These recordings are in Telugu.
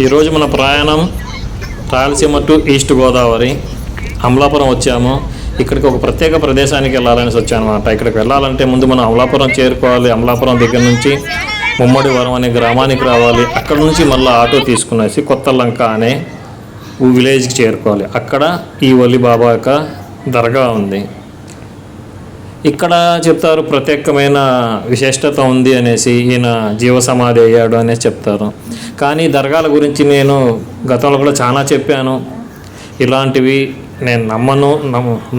ఈరోజు మన ప్రయాణం రాయలసీమ టు ఈస్ట్ గోదావరి అమలాపురం వచ్చాము. ఇక్కడికి ఒక ప్రత్యేక ప్రదేశానికి వెళ్ళాలని వచ్చానమాట. ఇక్కడికి వెళ్ళాలంటే ముందు మనం అమలాపురం చేరుకోవాలి. అమలాపురం దగ్గర నుంచి ముమ్మడివరం అనే గ్రామానికి రావాలి. అక్కడ నుంచి మళ్ళీ ఆటో తీసుకునేసి కొత్త లంక అనే విలేజ్కి చేరుకోవాలి. అక్కడ ఈ వలి బాబా యొక్క దర్గా ఉంది. ఇక్కడ చెప్తారు ప్రత్యేకమైన విశిష్టత ఉంది అనేసి, ఈయన జీవసమాధి అయ్యాడు అనేసి చెప్తారు. కానీ దర్గాల గురించి నేను గతంలో కూడా చాలా చెప్పాను. ఇలాంటివి నేను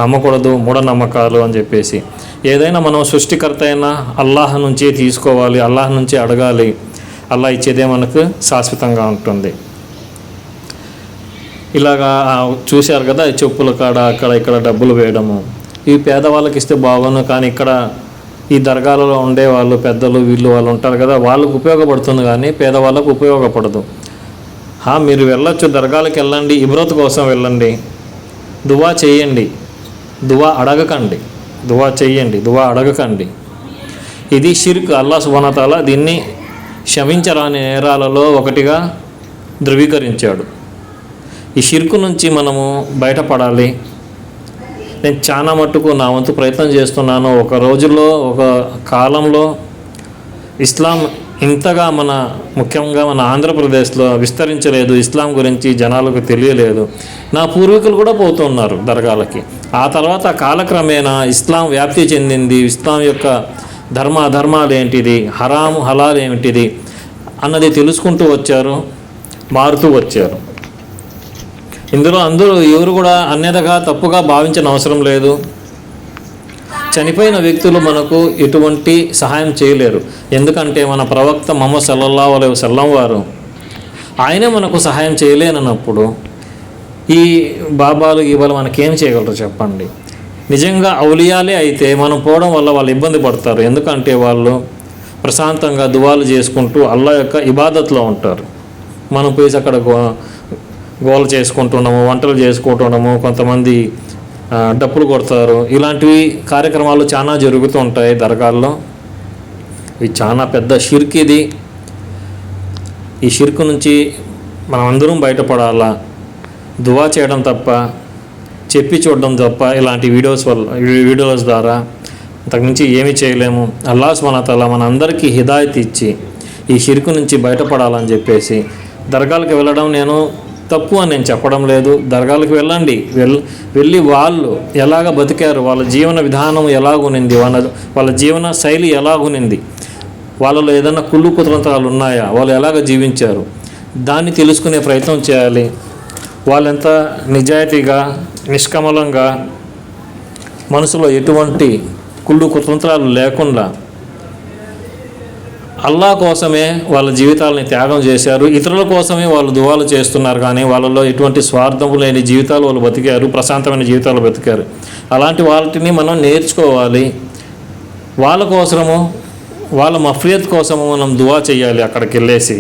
నమ్మకూడదు, మూఢనమ్మకాలు అని చెప్పేసి. ఏదైనా మనం సృష్టికర్త అయిన అల్లాహ్ నుంచి తీసుకోవాలి, అల్లాహ్ నుంచి అడగాలి. అల్లాహ్ ఇచ్చేదే మనకు శాశ్వతంగా ఉంటుంది. ఇలాగా చూశారు కదా, చెప్పుల కాడ అక్కడ ఇక్కడ డబ్బులు వేయడము, ఈ పేదవాళ్ళకి ఇస్తే బాగును. కానీ ఇక్కడ ఈ దర్గాలలో ఉండే వాళ్ళు పెద్దలు వాళ్ళు ఉంటారు కదా, వాళ్ళకు ఉపయోగపడుతుంది కానీ పేదవాళ్ళకు ఉపయోగపడదు. మీరు వెళ్ళొచ్చు, దర్గాలకు వెళ్ళండి, ఇబ్రత్ కోసం వెళ్ళండి, దువా చేయండి, దువా అడగకండి, దువా చేయండి, దువా అడగకండి. ఇది షిర్క్. అల్లాహ్ సుబ్హానహు వ తఆలా దీన్ని క్షమించరాని నేరాలలో ఒకటిగా ధృవీకరించాడు. ఈ షిర్కు నుంచి మనము బయటపడాలి. నేను చాలా మట్టుకు నా వంతు ప్రయత్నం చేస్తున్నాను. ఒక రోజుల్లో ఒక కాలంలో ఇస్లాం ఇంతగా ముఖ్యంగా మన ఆంధ్రప్రదేశ్లో విస్తరించలేదు. ఇస్లాం గురించి జనాలకు తెలియలేదు. నా పూర్వీకులు కూడా పోతున్నారు దర్గాలకి. ఆ తర్వాత కాలక్రమేణా ఇస్లాం వ్యాప్తి చెందింది. ఇస్లాం యొక్క అధర్మాలు ఏంటిది, హరాము హలాల్ ఏమిటిది అన్నది తెలుసుకుంటూ వచ్చారు, మారుతూ వచ్చారు. ఇందులో ఎవరు కూడా అన్యథగా తప్పుగా భావించిన అవసరం లేదు. చనిపోయిన వ్యక్తులు మనకు ఎటువంటి సహాయం చేయలేరు. ఎందుకంటే మన ప్రవక్త ముహమ్మద్ సల్లల్లాహు అలైహి వసల్లం వారు ఆయనే మనకు సహాయం చేయలేనప్పుడు ఈ బాబాలు ఇవాళ మనకేం చేయగలరు చెప్పండి. నిజంగా ఔలియాలే అయితే మనం పోవడం వల్ల వాళ్ళు ఇబ్బంది పడతారు. ఎందుకంటే వాళ్ళు ప్రశాంతంగా దువాలు చేసుకుంటూ అల్లాహ్ యొక్క ఇబాదత్లో ఉంటారు. మనం పోయి అక్కడ గోల చేసుకుంటున్నాము, వంటలు చేసుకుంటున్నాము, కొంతమంది డప్పులు కొడతారు. ఇలాంటివి కార్యక్రమాలు చాలా జరుగుతూ ఉంటాయి దర్గాల్లో. ఇది చాలా పెద్ద షిర్క్. ఇది ఈ షిర్క్ నుంచి మనం అందరం బయటపడాలా. దువా చేయడం తప్ప, చెప్పి చూడడం తప్ప ఇలాంటి వీడియోస్ ద్వారా అంతకుమించి ఏమీ చేయలేము. అల్లాహ్ సుబ్హానహు వ తఆలా మన అందరికీ హిదాయత్ ఇచ్చి ఈ షిర్క్ నుంచి బయటపడాలని చెప్పేసి దర్గాలకు వెళ్ళడం నేను తప్పు అని నేను చెప్పడం లేదు. దర్గాలకు వెళ్ళండి, వెళ్ళి వాళ్ళు ఎలాగ బతికారు, వాళ్ళ జీవన విధానం ఎలాగునింది, వాళ్ళ జీవన శైలి ఎలాగునింది, వాళ్ళలో ఏదైనా కుళ్ళు కుతంత్రాలు ఉన్నాయా, వాళ్ళు ఎలాగ జీవించారు, దాన్ని తెలుసుకునే ప్రయత్నం చేయాలి. వాళ్ళెంత నిజాయితీగా నిష్కమలంగా మనసులో ఎటువంటి కుళ్ళు కుతంత్రాలు లేకుండా అల్లాహ్ కోసమే వాళ్ళ జీవితాలని త్యాగం చేశారు. ఇతరుల కోసమే వాళ్ళు దువాలు చేస్తున్నారు. కానీ వాళ్ళలో ఎటువంటి స్వార్థం లేని జీవితాలు వాళ్ళు బతికారు, ప్రశాంతమైన జీవితాలు బతికారు. అలాంటి వాటిని మనం నేర్చుకోవాలి. వాళ్ళ కోసము, వాళ్ళ మఫ్రియత్ కోసము మనం దువా చేయాలి అక్కడికి వెళ్ళేసి.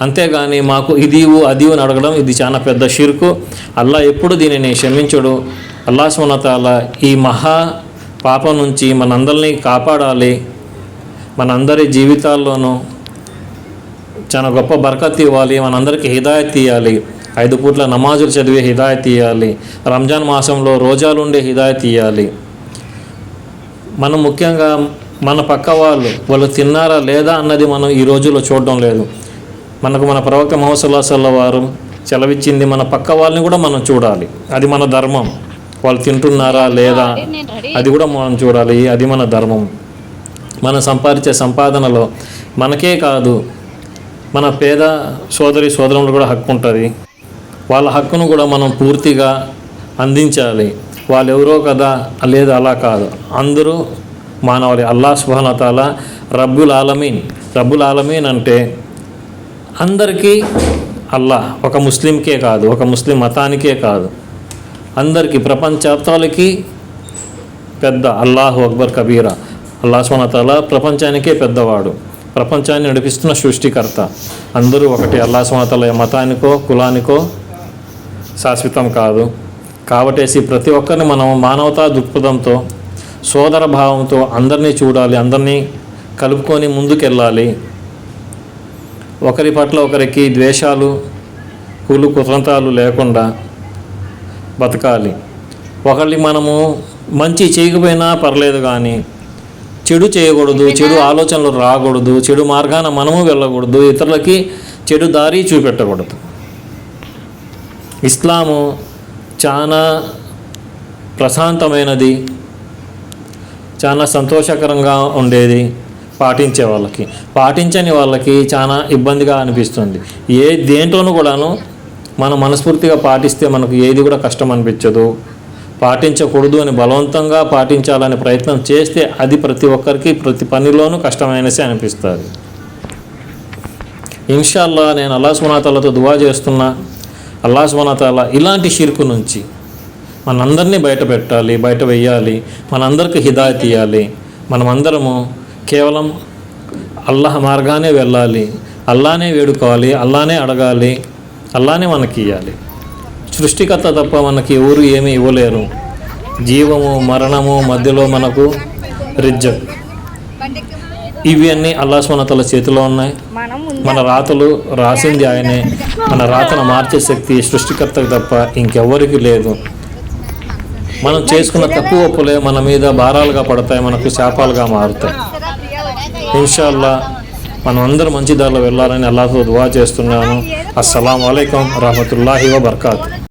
అంతేగాని మాకు ఇది అది అని అడగడం ఇది చాలా పెద్ద షిర్కు. అల్లాహ్ ఎప్పుడు దీనిని క్షమించడు. అల్లాహ్ సుబ్హానహు వ తఆలా ఈ మహా పాపం నుంచి మనందరినీ కాపాడాలి. మనందరి జీవితాల్లోనూ చాలా గొప్ప బర్కత్ ఇవ్వాలి. మనందరికీ హిదాయత్ ఇవ్వాలి. 5 పూట్ల నమాజులు చదివే హిదాయత్ ఇవ్వాలి. రంజాన్ మాసంలో రోజాలు ఉండే హిదాయత్ ఇవ్వాలి. మనం ముఖ్యంగా మన పక్క వాళ్ళు తిన్నారా లేదా అన్నది మనం ఈ రోజుల్లో చూడడం లేదు. మన ప్రవక్త ముహమ్మద్ సల్లల్లాహు అలైహి వసల్లం వారు సెలవిచ్చింది మన పక్క వాళ్ళని కూడా మనం చూడాలి. అది మన ధర్మం. వాళ్ళు తింటున్నారా లేదా అది కూడా మనం చూడాలి. అది మన ధర్మం. మనం సంపాదించే సంపాదనలో మనకే కాదు, మన పేద సోదరులు కూడా హక్కు ఉంటుంది. వాళ్ళ హక్కును కూడా మనం పూర్తిగా అందించాలి. వాళ్ళు ఎవరో కదా లేదు, అలా కాదు, అందరూ మానవాళి. అల్లాహ్ సుబ్హానహు వ తఆలా రబ్బుల్ ఆలమీన్ అంటే అందరికీ అల్లాహ్. ఒక ముస్లింకే కాదు, ఒక ముస్లిం మతానికే కాదు, అందరికీ, ప్రపంచాలకి పెద్ద. అల్లాహు అక్బర్ కబీరా. అల్లాహ్ సుబ్హానహు వ తఆలా ప్రపంచానికే పెద్దవాడు, ప్రపంచాన్ని నడిపిస్తున్న సృష్టికర్త. అందరూ ఒకటి. అల్లాహ్ సుబ్హానహు వ తఆలా మతానికో కులానికో శాశ్వతం కాదు. కాబట్టి ప్రతి ఒక్కరిని మనం మానవతా దృక్పథంతో, సోదర భావంతో అందరినీ చూడాలి, అందరినీ కలుపుకొని ముందుకెళ్ళాలి. ఒకరి పట్ల ఒకరికి ద్వేషాలు కులు కుతంత్రాలు లేకుండా బతకాలి. ఒకళ్ళకి మనము మంచి చేయకపోయినా పర్లేదు, కానీ చెడు చేయకూడదు, చెడు ఆలోచనలు రాకూడదు, చెడు మార్గాన మనము వెళ్ళకూడదు, ఇతరులకి చెడు దారి చూపెట్టకూడదు. ఇస్లాము చాలా ప్రశాంతమైనది, చాలా సంతోషకరంగా ఉండేది పాటించే వాళ్ళకి. పాటించని వాళ్ళకి చాలా ఇబ్బందిగా అనిపిస్తుంది. దేంట్లోనూ కూడాను మనం మనస్ఫూర్తిగా పాటిస్తే మనకు ఏది కూడా కష్టం అనిపించదు. పాటించకూడదు అని బలవంతంగా పాటించాలని ప్రయత్నం చేస్తే అది ప్రతి ఒక్కరికి ప్రతి పనిలోనూ కష్టమైనసి అనిపిస్తుంది. ఇన్షాల్లా నేను అల్లాహ్ సుబ్హానహు వ తఆలాతో దువా చేస్తున్నా, అల్లాహ్ సుబ్హానహు వ తఆలా ఇలాంటి షిర్కు నుంచి మనందరినీ బయట పెట్టాలి, బయట వెయ్యాలి, మనందరికీ హిదాయత్ ఇవ్వాలి. మనమందరము కేవలం అల్లాహ్ మార్గానే వెళ్ళాలి, అల్లానే వేడుకోవాలి, అల్లానే అడగాలి, అల్లానే మనకి ఇవ్వాలి. సృష్టికర్త తప్ప మనకి ఎవరు ఏమీ ఇవ్వలేరు. జీవము మరణము మధ్యలో మనకు రిజ్జక్, ఇవి అన్నీ అల్లాహ్ సుబ్హానహు వ తఆలా చేతిలో ఉన్నాయి. మన రాతలు రాసింది ఆయనే. మన రాతను మార్చే శక్తి సృష్టికర్తకు తప్ప ఇంకెవ్వరికి లేదు. మనం చేసుకున్న తక్కువ ఒప్పులే మన మీద భారాలుగా పడతాయి, మనకు శాపాలుగా మారుతాయి. ఇన్షాల్లా మనం అందరూ మంచి దారిలో వెళ్ళాలని అల్లాహ్తో దువా చేస్తున్నాను. అస్సలాము అలైకుం వరహ్మతుల్లాహి వబర్కాతు.